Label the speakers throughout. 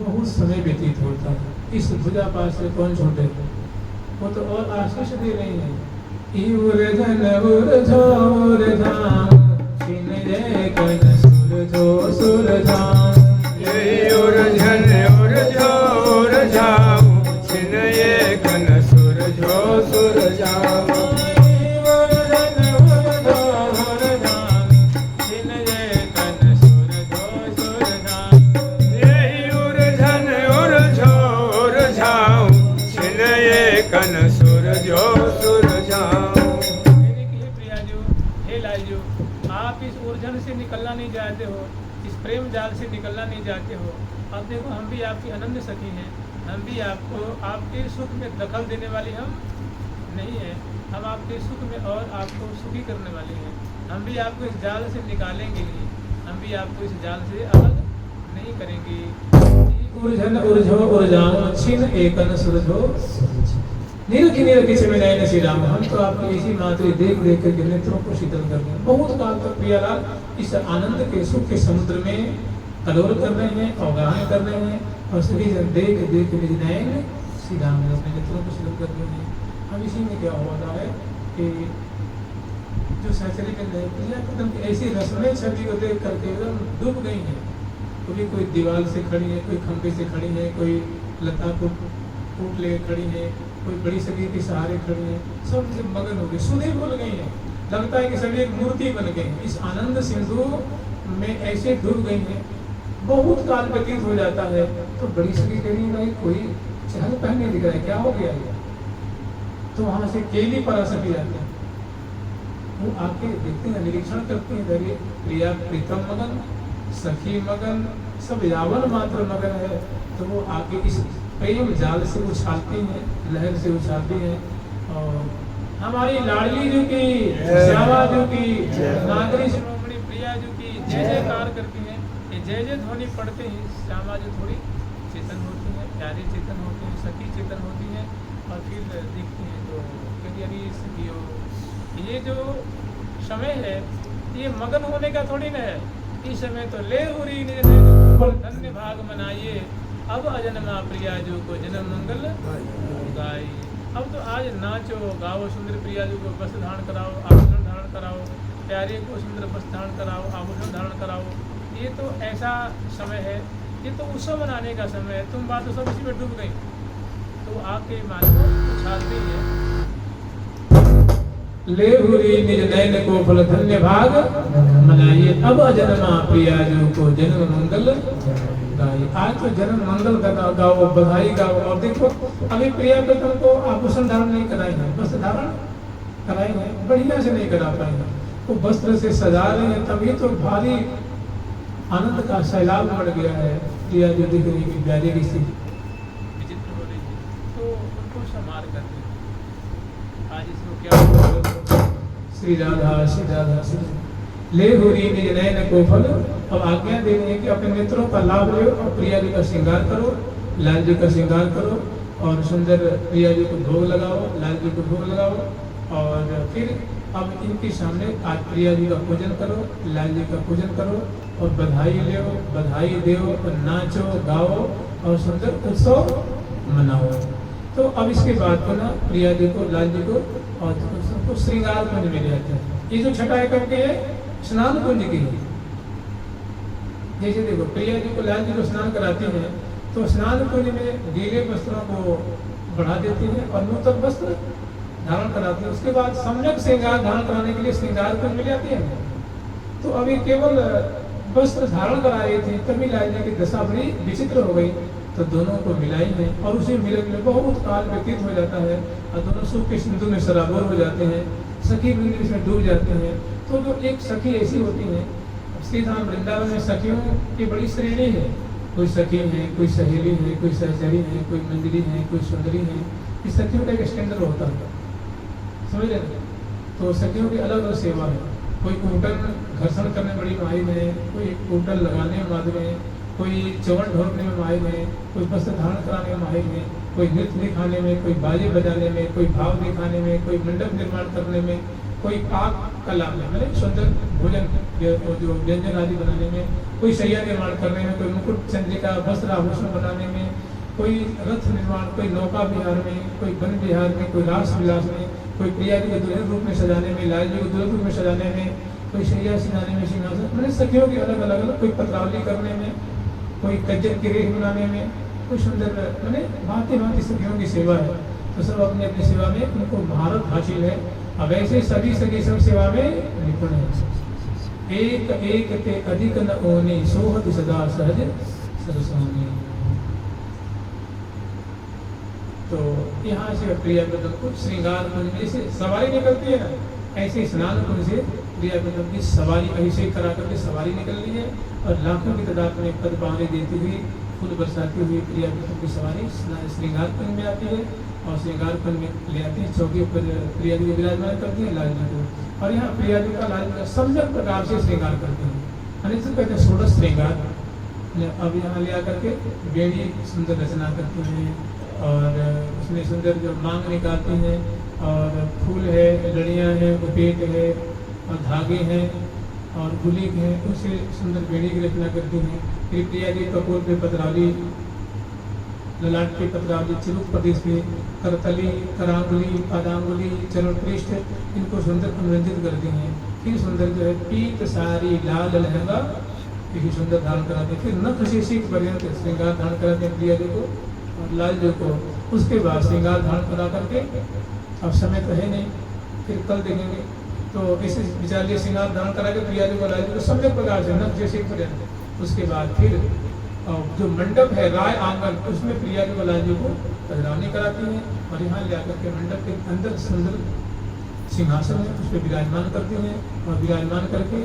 Speaker 1: बहुत समय व्यतीत होता है। इस भुजा पास से कौन छोटे, वो तो और आशीष दे रही है। उर्धन उर्धो उर्धाम छिन जय कन सुरधो सुरधाम,
Speaker 2: उर्धन उर्धो उर्धाम छिन ये कन सुरधो सुरधाम। कन सुर जो सुर जाओ।
Speaker 1: हे लाजो, आप इस उलझन से निकलना नहीं चाहते हो, इस प्रेम जाल से निकलना नहीं चाहते हो। अब देखो हम भी आपकी अनन्य सखी हैं, हम भी आपको आपके सुख में दखल देने वाली हम नहीं है, हम आपके सुख में और आपको सुखी करने वाले हैं। हम भी आपको इस जाल से निकालेंगे ही, हम भी आपको इस जाल से अलग नहीं करेंगे। उलझन उलझो उलझाओ छिन एकन सुरझो निरखी निरखी से नयन श्री राम। हम तो आपकी इसी मात्र देख देख करके नेत्रों को शीतल कर रहे हैं। बहुत काल तक प्रियालाल इस आनंद के सुख के समुद्र में कलोल कर रहे हैं, अवगाहन कर रहे हैं, और सभी जन देख देख निज नयन श्री राम अपने नेत्रों को शीतल कर रहे हैं। अब इसी में क्या हुआ है कि जो सहचरी में प्रिया कदम की ऐसी रसमय छवि को देख करके एकदम डूब गई है। कभी कोई दीवार से खड़ी है, कोई खंभे से खड़ी है, कोई लता को फूट ले खड़ी है, कोई बड़ी सगी के सहारे खड़ी है, सब से मगन हो गई, सुधे भूल गई है। लगता है कि सभी एक मूर्ति बन गई है, इस आनंद सिंधु में ऐसे डूब गई है। बहुत काल व्यतीत हो जाता है तो बड़ी सगी कह रही है कोई चहल पहन नहीं दिख रहा है, क्या हो गया ये? तो वहां से केली पराशर भी आते हैं, वो आके देखते हैं, निरीक्षण करते हैं, अरे प्रिया प्रीतम मगन, सखी मगन, सब यावन मात्र मगन है। तो वो आके इस प्रेम जाल से उछालती हैं, लहर से उछालती हैं। और हमारी लाडली जो की, श्यामा जो की, नागरी श्रोमणी प्रिया जो की जय जयकार करती हैं। ये जय जय ध्वनि पढ़ते ही श्यामा जो थोड़ी चेतन होती है, प्यारी चेतन होती है, सखी चेतन होती है, और फिर देखती हैं तो कहती अरे सखियो, ये जो समय है ये मगन होने का थोड़ी ना है। इस समय तो ले हुरी धन्य भाग मनाइए, अब अजन्मा प्रिया जो को जन्म मंगल गाई। अब तो आज नाचो गाओ, सुंदर प्रिया जो को वस्त्र धारण कराओ, आभूषण धारण कराओ, प्यारे को सुंदर वस्त्र धारण कराओ, आभूषण धारण कराओ। ये तो ऐसा समय है, ये तो उत्सव मनाने का समय है। तुम बात तो सब इसी में डूब गई, तो आपके मान को उछालती है। ले हुरी निज नयन को फल धन्य भाग मनाइए, अब अजन्मा प्रिया जो को जन्म मंगल गाई। आज तो जन्म मंगल गाओ, बधाई गाओ। और देखो अभी प्रिया प्रीतम को आभूषण धारण नहीं कराई है, वस्त्र धारण कराई है, बढ़िया से नहीं करा पाए हैं, वो वस्त्र से सजा रहे हैं, तभी तो भारी आनंद का सैलाब बढ़ गया है। प्रिया जो दिख रही है प्यारी की स्थिति विचित्र हो रही है, तो उनको संभाल करते हैं। आज इसको क्या श्री राधा श्री राधा श्री ले हुरी निज नयन को फल। अब आज्ञा दे रही है कि अपने मित्रों का लाभ लो और प्रिया जी का श्रृंगार करो, लाल जी का श्रृंगार करो, और सुंदर प्रिया जी को भोग लगाओ, लाल जी को भोग लगाओ। और फिर अब इनके सामने आज प्रिया जी का पूजन करो, लाल जी का पूजन करो, और बधाई लो, बधाई दो, और नाचो गाओ और सुंदर उत्सव मनाओ। तो अब इसके बाद को ना प्रिया जी को, लाल जी को और सबको श्रृंगार कुंज में ले जाते हैं। ये जो छठा एकम के स्नान कुंज की, जैसे देखो प्रिया जी को, लाल जी को स्नान कराती हैं, तो स्नान कुंज में गीले वस्त्रों को बढ़ा देती हैं और नूतन वस्त्र धारण कराती है। उसके बाद सम्यक श्रृंगार धारण कराने के लिए श्रृंगार कुंज में जाती है। तो अभी केवल वस्त्र धारण करा रही थी, तभी लाल जी की दशा बड़ी विचित्र हो गई, तो दोनों को मिलाई है, और उसी मिलन में बहुत काल व्यतीत हो जाता है, और दोनों सुख के सिंधु में सराबोर हो जाते हैं, सखी वृंद इसमें डूब जाते हैं। तो जो एक सखी ऐसी होती है, श्री धाम वृंदावन में सखियों की बड़ी श्रेणी है, कोई सखी है, कोई सहेली है, कोई सहचरी है, कोई मंजरी है, कोई सुंदरी है। इस सखियों का एक स्टैंडर्ड होता है, समझ रहे? तो सखियों की अलग अलग सेवा है, कोई कुंटल घर्षण करने बड़ी माहिर है, कोई कुंटल लगाने में माहिर है, कोई चवन ढोलने में माहिर है, कोई वस्त्र धारण कराने में माहिर है, कोई नृत्य दिखाने में, कोई बाजे बजाने में, कोई भाव दिखाने में, कोई मंडप निर्माण करने में, कोई पाक कला में मतलब सुंदर भोजन जो व्यंजन आदि बनाने में, कोई शैया निर्माण करने में, कोई मुकुट चंद्रिका वस्त्र आभूषण बनाने में, कोई रथ निर्माण, कोई नौका विहार में, कोई वन विहार में, कोई रास विलास में, कोई प्रिया जी को दुल्हन रूप में सजाने में, लाल जी को दुल्हन रूप में सजाने में, कोई शैया सजाने में, सिंहासन मैंने सखियों की अलग अलग, कोई पत्रावली करने में, कोई कज्जर की रेख बनाने में, कोई सुंदर मैंने भांति भांति सखियों की सेवा है। तो सब अपनी अपनी सेवा में उनको महारत हासिल है। अब ऐसे सभी सखी सब सेवा में निपुण है। एक एक ते अधिक न ओने सोहत सदा सहज सरसोनी। तो यहाँ से प्रिया कदम को श्रृंगार कुंज में से सवारी निकलती है ना, ऐसे स्नान कुंज से प्रिया कदम की सवारी अभिषेक करा करके सवारी निकल रही है और लाखों की तादाद में पद पावने देती हुई फूल बरसाती हुई प्रिया कदम की सवारी श्रृंगार कुंज में आती है और श्रृंगार कुंज में ले आती है। चौकी पर प्रिया जी को विराजमान करती है लाल जी को, और यहाँ प्रिया जी का लाल जी का सम्यक प्रकार से श्रृंगार करते हैं, अनिश्चित कहते हैं षोडश श्रृंगार। अब यहाँ ले आकर के बेड़ी सुंदर रचना करती हैं और उसमें सुंदर जो मांग निकालती हैं और फूल है, लड़ियाँ हैं, उपेट है और धागे हैं और गुलिक हैं, उससे सुंदर बेड़ी की रचना करती हैं। फिर प्रिया जी कपूर पे पतरावली, ललाट पे पतरावली, चिरुक प्रदेश पे करतली, करांगुली, पादांगुली, चरण पृष्ठ, इनको सुंदर अनुरंजित करती हैं। फिर सुंदर जो है पीत सारी लाल लहंगा ये सुंदर धारण कराते हैं। फिर नख शेषी पर्यंत श्रृंगार धारण कराते हैं प्रिया जी को और लाल जी को। उसके बाद श्रृंगार धारण करा करके, अब समय तो है नहीं, फिर कल देखेंगे, तो इसे विचार श्रृंगार धारण करा के प्रिया जी को लाल जी को सम्यक प्रकार से नख शेषी पर्यंत। उसके बाद फिर जो मंडप है राय आंगन, उसमें प्रिया जी को लाल जी को पधरावनी कराती हैं और यहाँ ले आकर के मंडप के अंदर सुंदर सिंहासन है उस पर विराजमान करती हैं और विराजमान करके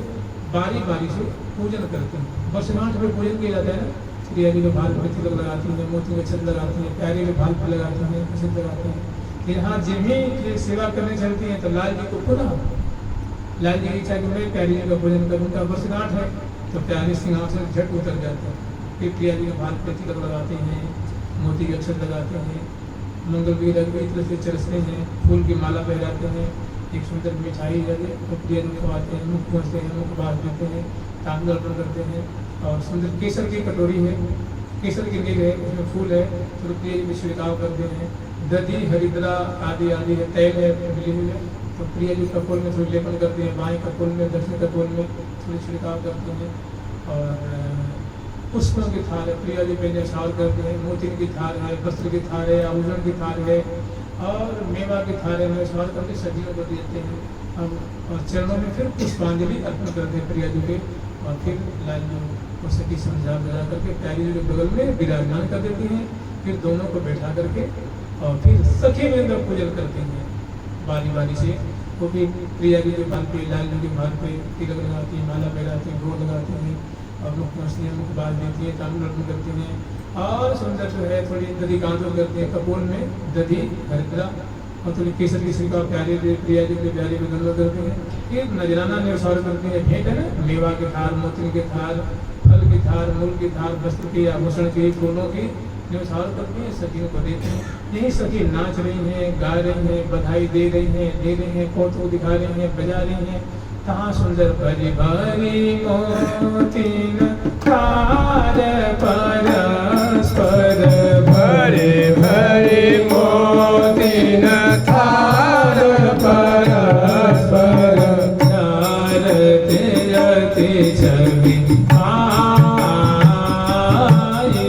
Speaker 1: बारी बारी से पूजन करते हैं। वर्षगांठ में पूजन किया जाता है ना, प्रिया जी के भाल पर तिलक लगाती हैं, मोती के छत लगाती हैं, प्यारे के भाल पर लगाती हैं, प्रसिद्ध लगाती हैं। यहाँ जिम ही सेवा करने चलती हैं तो लाल जी को पुनः लाल जी की इच्छा कि मैं प्यारी जी का पूजन करूँ, उनका वर्षगांठ है तो प्यारे सिंहासन झट उतर जाते हैं। फिर प्रिया जी के भाल पर तिलक लगाते हैं, मोती के अक्षर लगाते हैं, मंगल भी तरह से चरसते हैं, फूल की माला पहराते हैं, एक सुंदर मिठाई लगे तो प्रिया जी खवाते हैं, मुख पहुँचते हैं, मुख बांध देते हैं, तांदूल अर्पण करते हैं और सुंदर केसर की कटोरी है, केसर की नील है, उसमें फूल है तो प्रिया जी में छिड़काव करते हैं। दधी हरिद्रा आदि आदि है, तेल है मिली हुई है तो प्रिया जी कपोल में थोड़ी लेपन करते हैं, बाएं कपोल में दक्षिण कपोल में थोड़ी छिड़काव करते हैं। और पुष्पों की थाल है, प्रिया जी पे न्यौछावर करते हैं, मोती की थाल है, वस्त्र की थाल है, आभूषण की थाल है और मेवा की थाल है, न्यौछावर करके सजियों को देते हैं। और चरणों में फिर पुष्पांजलि अर्पण करते हैं प्रिया जी के और फिर लाल जी को सखी समझा बुझा करके प्यारी जी के बगल में विराजमान कर देती हैं। फिर दोनों को बैठा करके और फिर सखी में पूजन करते हैं बारी बारी से। वो भी प्रिया जी के बाल पे, लाल जी के बाल पे तिलक लगाती हैं, माला पहनाती हैं, गोद लगाती हैं और मुख पहुँचती हैं, मुख बाल देती हैं, तांदूल अर्पण करती हैं और सुंदर जो है थोड़ी दधी कांदो करती हैं, कपूर में दधी हरिद्रा और थोड़ी केसर की श्रीका प्यारे प्रिया जी के प्यारे में गंगा करती हैं। फिर नजराना न्यौछावर करती हैं, भेंट है ना, मेवा के थार, मोती के थार, फल की थार, मूल की थार, वस्त्र की, आभूषण की, फूलों की न्यौछावर करती हैं, सखियों को देते हैं। यही सखी नाच रही हैं, गा रही हैं, बधाई दे रही हैं, कौतुक दिखा रही हैं, बजा रही हैं। कहाँ सुंदर भरी भरी मोतीन थार परस्पर,
Speaker 2: भरे भरे मोतीन थार परस्पर,
Speaker 1: ढारते रते छवि आई,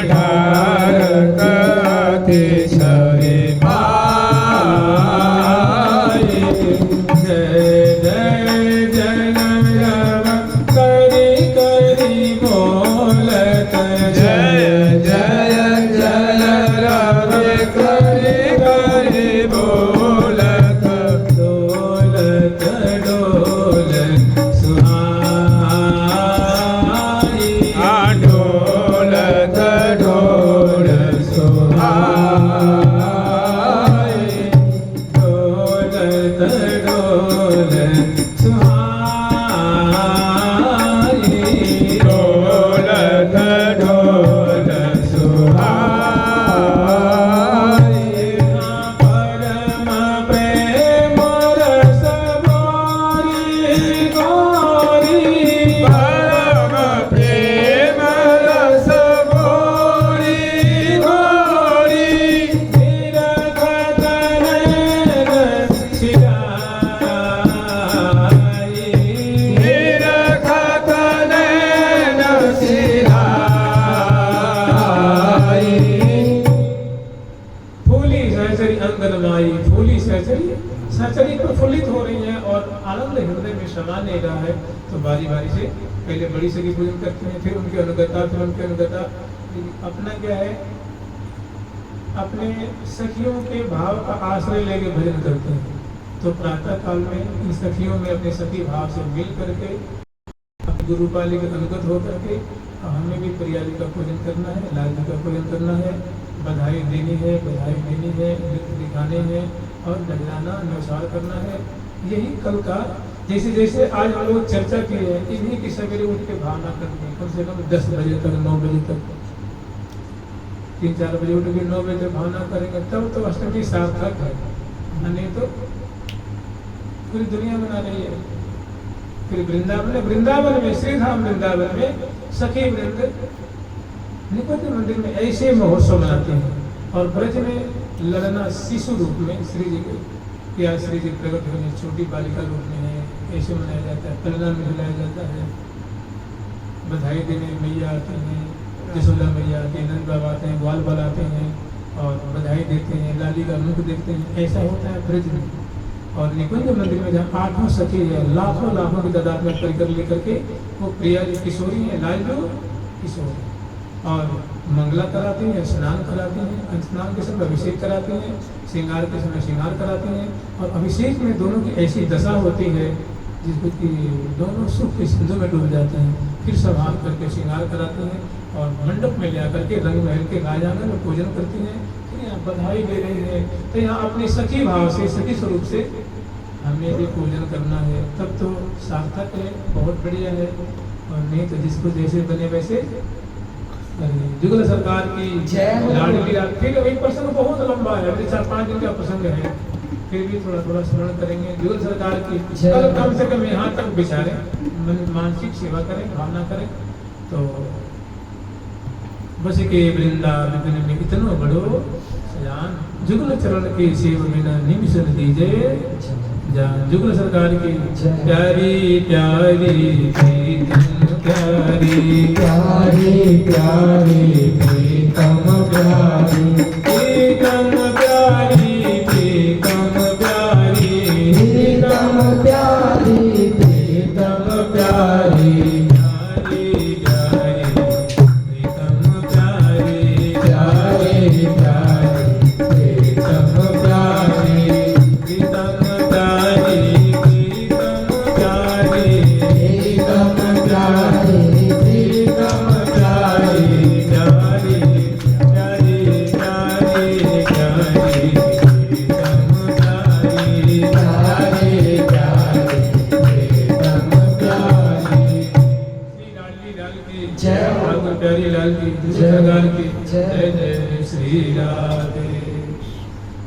Speaker 2: ढारते छवि आई।
Speaker 1: जय जय जय करी करी बोलत,
Speaker 2: जय जय जय रवि करी करी बोलत,
Speaker 1: डोलत डोलत सुहाई,
Speaker 2: डोलत डोल सुहाई,
Speaker 1: डोलत डोलत सुहाई,
Speaker 2: डोलत डोल गाई
Speaker 1: फूली सहचरी अंगनवाई, फूली सहचरी, सहचरी प्रफुल्लित हो रही है और आनंद हृदय में समा नहीं रहा है। तो बारी बारी से पहले बड़ी सखी पूजन करती हैं, फिर उनके अनुगता, फिर उनके अनुगता। अपना क्या है, अपने सखियों के भाव का आश्रय लेके भजन करते हैं। तो प्रातः काल में इन सखियों में अपने सखी भाव से मिल करके गुरु पाली के अनुगत होकर के हमें भी प्रिया जी का पूजन करना है, लाल जी का पूजन करना है, बधाई देनी है, नृत्य दिखाने हैं और नजराना नौसार करना है। यही कल का जैसे जैसे आज हम लोग चर्चा की है, इन्हीं की सवेरे उठ के भावना करनी है। कम से कम 10 बजे तक, 9 बजे तक, 3-4 बजे उठ के 9 बजे तक भावना करेंगे, तब तो अष्टमी सार्थक है। नहीं तो पूरी दुनिया बना रही है। फिर वृंदावन में श्री धाम वृंदावन में सखी वृंद निपति मंदिर में ऐसे महोत्सव मनाते हैं। और ब्रज में ललना शिशु रूप में श्री जी या श्री जी प्रकट होने छोटी बालिका रूप में है, ऐसे मनाया जाता है। ललना में हिलाया जाता है, बधाई देने मैया आते हैं, यशोदा मैया आते हैं, नंद बाबा आते हैं, ग्वाल बाल आते हैं और बधाई देते हैं, लाली का मुख देखते हैं। ऐसा होता है ब्रज में। और निकुंज मंदिर में जहाँ 8 सखी है, लाखों की तादाद में परिकर लेकर के वो प्रिया जी किशोरी है, लालजू किशोर, और मंगला कराती हैं, स्नान कराती हैं, स्नान के समय अभिषेक कराती हैं, श्रृंगार के समय श्रृंगार कराती हैं। और अभिषेक में दोनों की ऐसी दशा होती है जिसको कि दोनों सुख के सिंधु में डूब जाते हैं। फिर संभाल करके श्रृंगार कराती हैं और मंडप में ले आकर के रंग महल के राजांगण में पूजन करती हैं। फिर यहाँ बधाई दे रही है। तो यहाँ अपने सखी भाव से, सखी स्वरूप से हमें भी पूजन करना है, तब तो सार्थक है, बहुत बढ़िया है। और नहीं तो जिसको जैसे बने वैसे। जुगल सरकार की लाडली रात। फिर एक प्रसंग बहुत लंबा है, 4-5 दिन का प्रसंग है, फिर भी थोड़ा स्मरण करेंगे। जुगल सरकार की कम से कम यहाँ तक विचारें, मानसिक सेवा करें, भावना करें। तो बस के वृंदावन में इतना बड़ो सजान, जुगल चरण के सेव बिना निमिषन दीजिए जान। जुगल सरकार की प्यारी प्यारी प्रीतम प्यारी
Speaker 2: प्यारी प्यारी प्रीतम प्यारी
Speaker 1: प्रीतम प्यारी प्रीतम प्यारी
Speaker 2: प्रीतम प्यारी प्रीतम प्यारी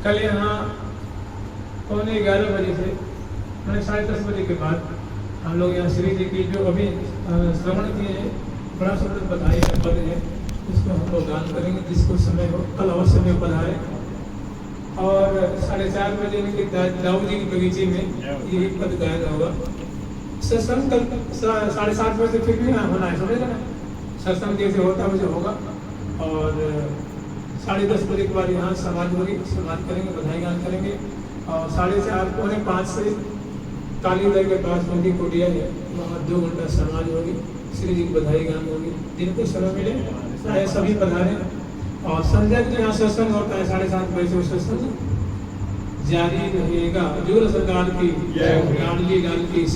Speaker 1: कल यहाँ 11:15 बजे से 10:30 बजे के बाद हम लोग यहाँ श्री जी की जो अभी श्रवण किए हैं, बड़ा सुंदर बधाई का पद है, उसको हम लोग गान करेंगे। जिसको समय हो कल अवश्य में पधारे। और 4:30 बजे दाऊ जी की बगीचे में यही पद गाया होगा। सत्संग कल 7:30 बजे फिर भी यहाँ होना है, समझेगा ना। सत्संग जैसे होता है वैसे होगा। और 10:30 बजे के बाद यहाँ समाज होगी, समाज करेंगे, बधाई गान करेंगे। और 4:30-4:45 से काली दर के पास उनकी कुटिया है, वहाँ 2 घंटा समाज होगी, श्री जी की बधाई गान होगी। जिनको समय मिले चाहे सभी पधारें। और संध्या के यहाँ सत्संग होता है 7:30 बजे से, सत्संग जारी रहेगा। जुगल सरकार की लाडली लाल की